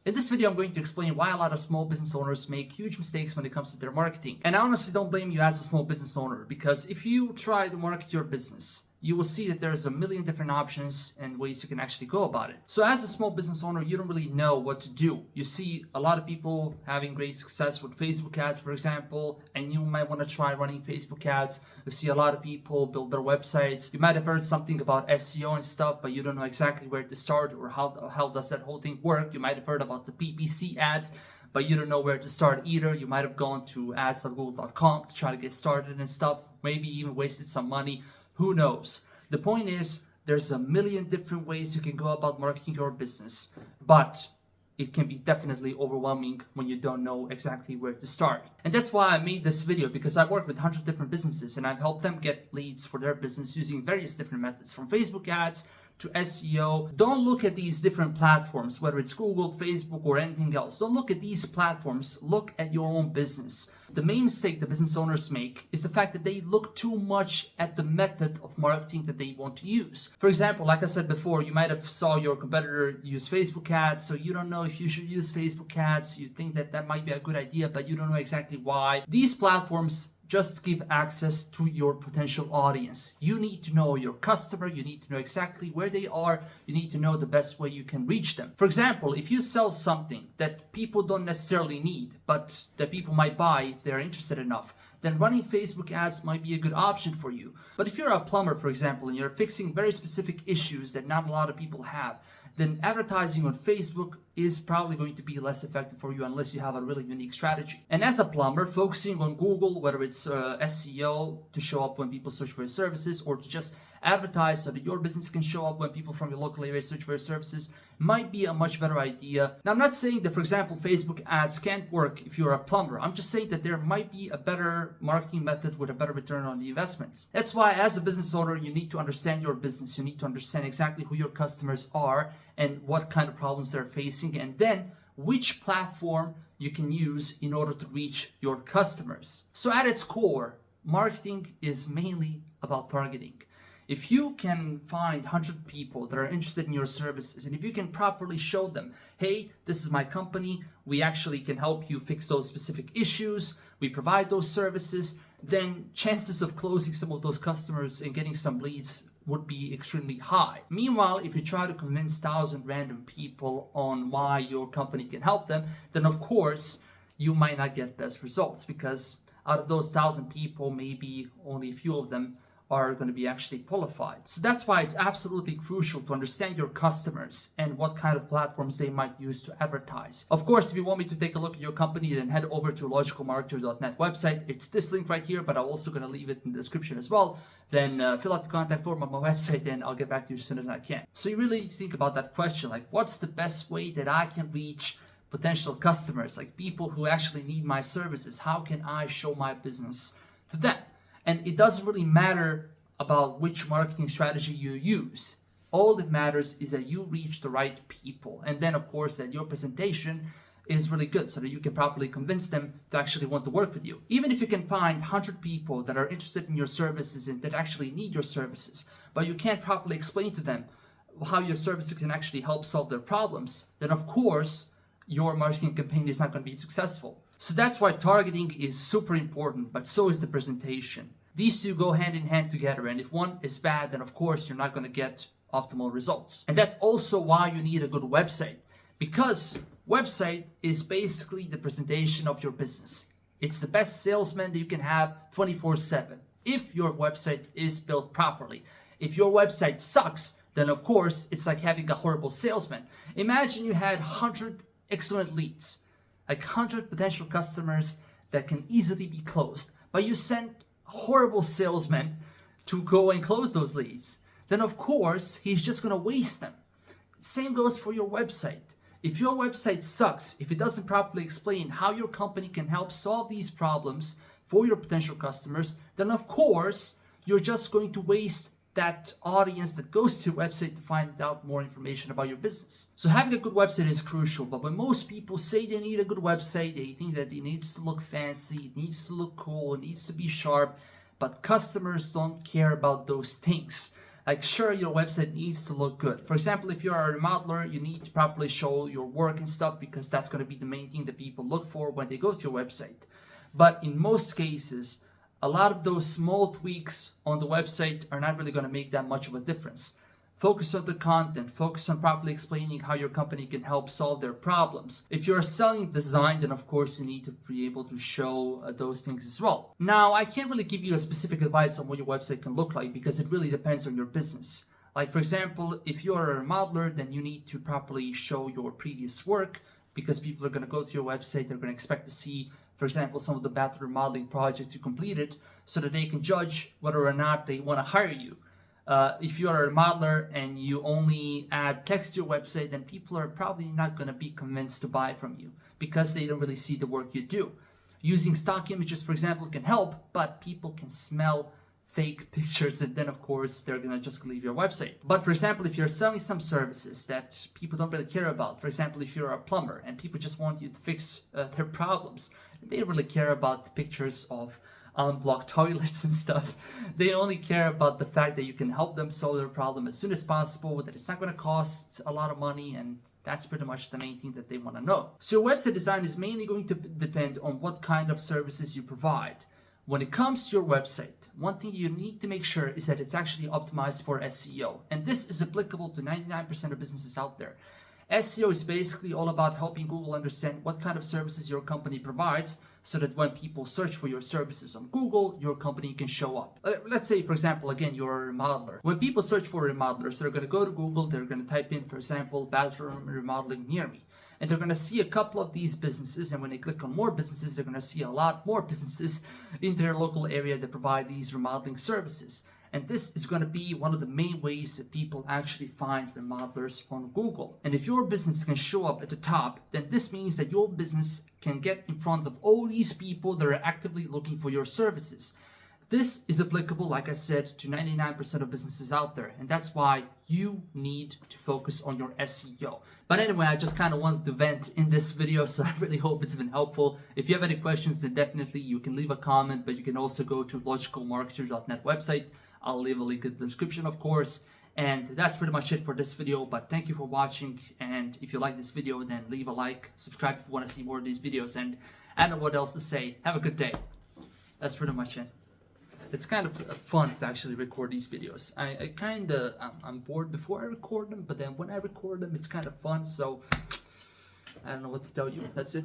In this video, I'm going to explain why a lot of small business owners make huge mistakes when it comes to their marketing. And I honestly don't blame you as a small business owner, because if you try to market your business, you will see that there's a million different options and ways you can actually go about it. So as a small business owner, you don't really know what to do. You see a lot of people having great success with Facebook ads, for example, and you might want to try running Facebook ads. You see a lot of people build their websites. You might have heard something about SEO and stuff, but you don't know exactly where to start or how does that whole thing work. You might have heard about the PPC ads, but you don't know where to start either. You might have gone to ads.google.com to try to get started and stuff, maybe even wasted some money. Who knows? The point is, there's a million different ways you can go about marketing your business, but it can be definitely overwhelming when you don't know exactly where to start. And that's why I made this video, because I work with 100 different businesses and I've helped them get leads for their business using various different methods, from Facebook ads to SEO. Don't look at these different platforms, whether it's Google, Facebook, or anything else. Don't look at these platforms. Look at your own business. The main mistake the business owners make is the fact that they look too much at the method of marketing that they want to use. For example, like I said before, you might have saw your competitor use Facebook ads, so you don't know if you should use Facebook ads. You think that that might be a good idea, but you don't know exactly why. These platforms just give access to your potential audience. You need to know your customer, you need to know exactly where they are, you need to know the best way you can reach them. For example, if you sell something that people don't necessarily need, but that people might buy if they're interested enough, then running Facebook ads might be a good option for you. But if you're a plumber, for example, and you're fixing very specific issues that not a lot of people have, then advertising on Facebook is probably going to be less effective for you unless you have a really unique strategy. And as a plumber, focusing on Google, whether it's SEO to show up when people search for your services, or to just advertise so that your business can show up when people from your local area search for your services, might be a much better idea. Now, I'm not saying that, for example, Facebook ads can't work if you're a plumber. I'm just saying that there might be a better marketing method with a better return on the investments. That's why, as a business owner, you need to understand your business. You need to understand exactly who your customers are and what kind of problems they're facing, and then which platform you can use in order to reach your customers. So at its core, marketing is mainly about targeting. If you can find 100 people that are interested in your services, and if you can properly show them, hey, this is my company, we actually can help you fix those specific issues, we provide those services, then chances of closing some of those customers and getting some leads would be extremely high. Meanwhile, if you try to convince 1,000 random people on why your company can help them, then of course you might not get best results, because out of those 1,000 people, maybe only a few of them are going to be actually qualified. So that's why it's absolutely crucial to understand your customers and what kind of platforms they might use to advertise. Of course, if you want me to take a look at your company, then head over to logicalmarketer.net website. It's this link right here, but I'm also going to leave it in the description as well. Then fill out the contact form on my website and I'll get back to you as soon as I can. So you really need to think about that question, like, what's the best way that I can reach potential customers, like people who actually need my services? How can I show my business to them? And it doesn't really matter about which marketing strategy you use. All that matters is that you reach the right people. And then, of course, that your presentation is really good so that you can properly convince them to actually want to work with you. Even if you can find 100 people that are interested in your services and that actually need your services, but you can't properly explain to them how your services can actually help solve their problems, then of course, your marketing campaign is not going to be successful. So that's why targeting is super important, but so is the presentation. These two go hand in hand together, and if one is bad, then of course you're not going to get optimal results. And that's also why you need a good website, because website is basically the presentation of your business. It's the best salesman that you can have 24/7 if your website is built properly. If your website sucks, then of course it's like having a horrible salesman. Imagine you had 100 excellent leads, like 100 potential customers that can easily be closed, but you sent horrible salesman to go and close those leads. Then of course he's just going to waste them. Same goes for your website. If your website sucks, if it doesn't properly explain how your company can help solve these problems for your potential customers, then of course you're just going to waste that audience that goes to your website to find out more information about your business. So having a good website is crucial, but when most people say they need a good website, they think that it needs to look fancy, it needs to look cool, it needs to be sharp, but customers don't care about those things. Like, sure, your website needs to look good. For example, if you're a remodeler, you need to properly show your work and stuff, because that's going to be the main thing that people look for when they go to your website. But in most cases, a lot of those small tweaks on the website are not really going to make that much of a difference. Focus on the content, focus on properly explaining how your company can help solve their problems. If you're selling design, then of course you need to be able to show those things as well. Now, I can't really give you a specific advice on what your website can look like, because it really depends on your business. Like, for example, if you're a remodeler, then you need to properly show your previous work, because people are going to go to your website, they're going to expect to see, for example, some of the bathroom remodeling projects you completed, so that they can judge whether or not they want to hire you. If you are a remodeler and you only add text to your website, then people are probably not going to be convinced to buy from you, because they don't really see the work you do. Using stock images, for example, can help, but people can smell fake pictures, and then of course they're going to just leave your website. But for example, if you're selling some services that people don't really care about, for example, if you're a plumber and people just want you to fix their problems, they don't really care about the pictures of unblocked toilets and stuff. They only care about the fact that you can help them solve their problem as soon as possible, that it's not going to cost a lot of money, and that's pretty much the main thing that they want to know. So your website design is mainly going to depend on what kind of services you provide. When it comes to your website, one thing you need to make sure is that it's actually optimized for SEO. And this is applicable to 99% of businesses out there. SEO is basically all about helping Google understand what kind of services your company provides, so that when people search for your services on Google, your company can show up. Let's say, for example, again, you're a remodeler. When people search for remodelers, they're going to go to Google, they're going to type in, for example, bathroom remodeling near me. And they're going to see a couple of these businesses, and when they click on more businesses, they're going to see a lot more businesses in their local area that provide these remodeling services. And this is going to be one of the main ways that people actually find remodelers on Google. And if your business can show up at the top, then this means that your business can get in front of all these people that are actively looking for your services. This is applicable, like I said, to 99% of businesses out there, and that's why you need to focus on your SEO. But anyway, I just kind of wanted to vent in this video, so I really hope it's been helpful. If you have any questions, then definitely you can leave a comment, but you can also go to logicalmarketer.net website. I'll leave a link in the description, of course. And that's pretty much it for this video, but thank you for watching. And if you like this video, then leave a like, subscribe if you want to see more of these videos, and I don't know what else to say. Have a good day. That's pretty much it. It's kind of fun to actually record these videos. I'm bored before I record them, but then when I record them, it's kind of fun. So I don't know what to tell you. That's it.